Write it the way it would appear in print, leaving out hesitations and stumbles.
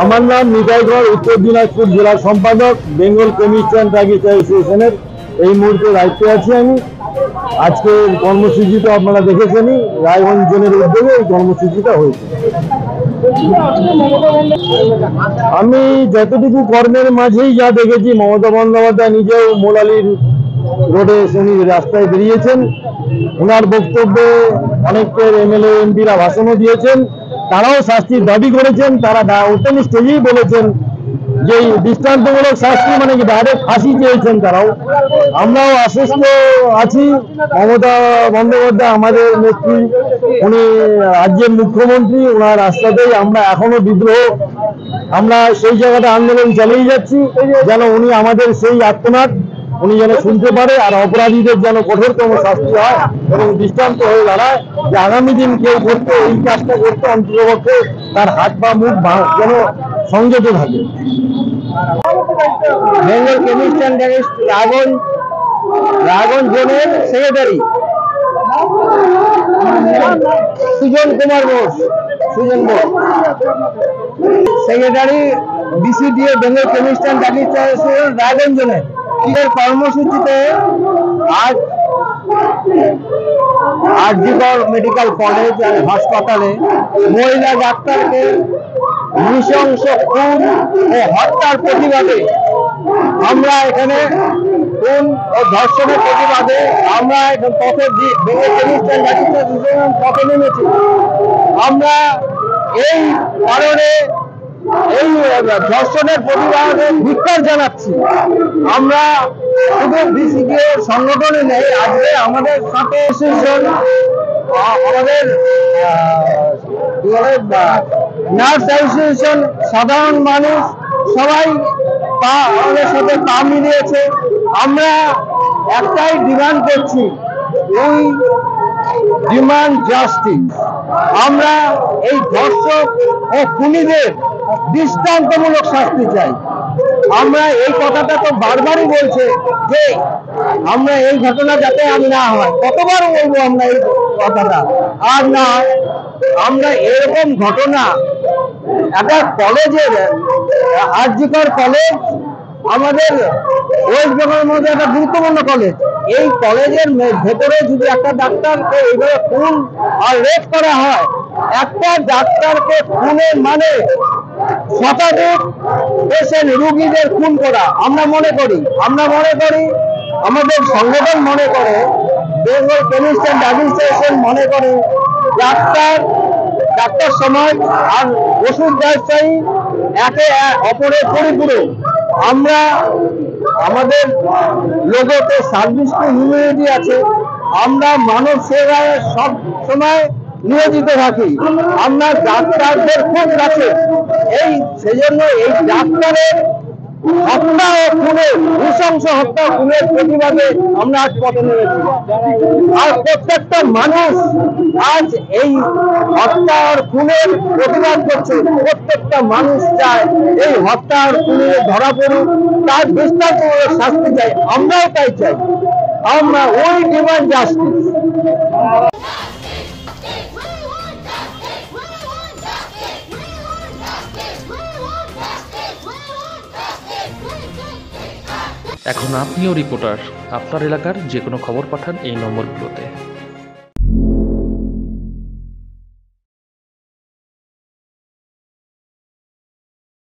আমার নাম নিতাইগড়, উত্তর দিনাজপুর জেলা সম্পাদক, বেঙ্গল কেমিস্ট অ্যান্ড ড্রাগিস্ট অ্যাসোসিয়েশনের এই মুহূর্তে দায়িত্বে আছি আমি। আজকের কর্মসূচিটা আপনারা দেখেছেনই, রায়গঞ্জ জোনের উদ্যোগে এই কর্মসূচিটা হয়েছে। আমি যতটুকু কর্মের মাঝেই যা দেখেছি, মমতা বন্দ্যোপাধ্যায় নিজেও মোলালির রোডে উনি রাস্তায় বেরিয়েছেন, ওনার বক্তব্যে অনেকের এমএলএ এমপিরা ভাষণও দিয়েছেন, তারাও শাস্তির দাবি করেছেন। তারা ওপেন স্টেজেই বলেছেন যে দৃষ্টান্তমূলক শাস্তি মানে কি ডাইরেক্ট ফাঁসি চেয়েছেন তারাও। আমরাও আশ্বস্ত আছি, মমতা বন্দ্যোপাধ্যায় আমাদের নেত্রী, উনি রাজ্যের মুখ্যমন্ত্রী, ওনার রাস্তাতেই আমরা এখনো বিদ্রোহ, আমরা সেই জায়গাটা আন্দোলন চালিয়ে যাচ্ছি যেন উনি আমাদের সেই আত্মনাদ উনি যেন শুনতে পারে, আর অপরাধীদের যেন কঠোরতম শাস্তি হয় এবং দৃষ্টান্ত হয়ে দাঁড়ায় যে আগামী দিন কেউ করতে এই কাজটা করতে অন্ততপক্ষে তার হাত বা মুখ যেন সংযত থাকে। Bengal chemist and druggist Raiganj জোনের secretary Sujan Kumar Ghosh, secretary BCDA Bengal chemist and druggist association Raiganj জোনের কর্মসূচিতে আজ আরজিকর মেডিকেল কলেজ হাসপাতালে মহিলা ডাক্তারকে নৃশংস খুন ও হত্যার প্রতিবাদে আমরা এখানে খুন ও ধর্ষণের প্রতিবাদে আমরা পথে পথে নেমেছি। আমরা এই কারণে এই ধর্ষণের প্রতিবাদে ধিক্কার জানাচ্ছি। আমরা শুধু বিসিডিএ সংগঠনে নেই, আজকে আমাদের সাথে আমাদের নার্স অ্যাসোসিয়েশন, সাধারণ মানুষ সবাই আমাদের সাথে পা মিলিয়েছে। আমরা একটাই ডিমান্ড করছি, উই ডিমান্ড জাস্টিস। আমরা এই ধর্ষক ও খুনিদের দৃষ্টান্তমূলক শাস্তি চাই। আমরা এই কথাটা তো বারবারই বলছে যে আমরা এই ঘটনা যাতে আর না হয়, কতবার বলবো আমরা এই কথাটা, আর না আমরা এরকম ঘটনা একটা কলেজের আরজিকর কলেজ আমাদের ওয়েস্ট বেঙ্গলের মধ্যে একটা গুরুত্বপূর্ণ কলেজ, এই কলেজের ভেতরে যদি একটা ডাক্তারকে এইভাবে খুন আর রেপ করা হয়, একটা ডাক্তারকে খুনের মানে শতাধিক পেশেন্ট রোগীদের খুন করা। আমরা মনে করি আমাদের সংগঠন মনে করে, Bengal chemist and druggist association মনে করে ডাক্তার সমাজ আর ওষুধ ব্যবসায়ী একে অপরের পরিপূরক। আমরা আমাদের লোগোতে সার্ভিস টু হিউম্যানিটি আছে, আমরা মানব সেবায় সব সময় নিয়োজিত থাকি। আমরা ডাক্তারদের খুব কাছে, সেজন্য এই ডাক্তারের হত্যা ও খুনের, নৃশংস হত্যা খুনের প্রতিবাদে আমরা আজ পথে নেমেছি। আর প্রত্যেকটা মানুষ আজ এই হত্যা আর খুনের প্রতিবাদ করছে। প্রত্যেকটা মানুষ চায় এই হত্যা আর খুনের ধরা পড়ুক, তার দৃষ্টান্তমূলক শাস্তি চাই। আমরাও তাই চাই। আমরা ওই ডিমান্ড জাস্টিস। এখন আপনিও রিপোর্টার, আপনার এলাকার যে কোনো খবর পাঠান এই নম্বরগুলোতে।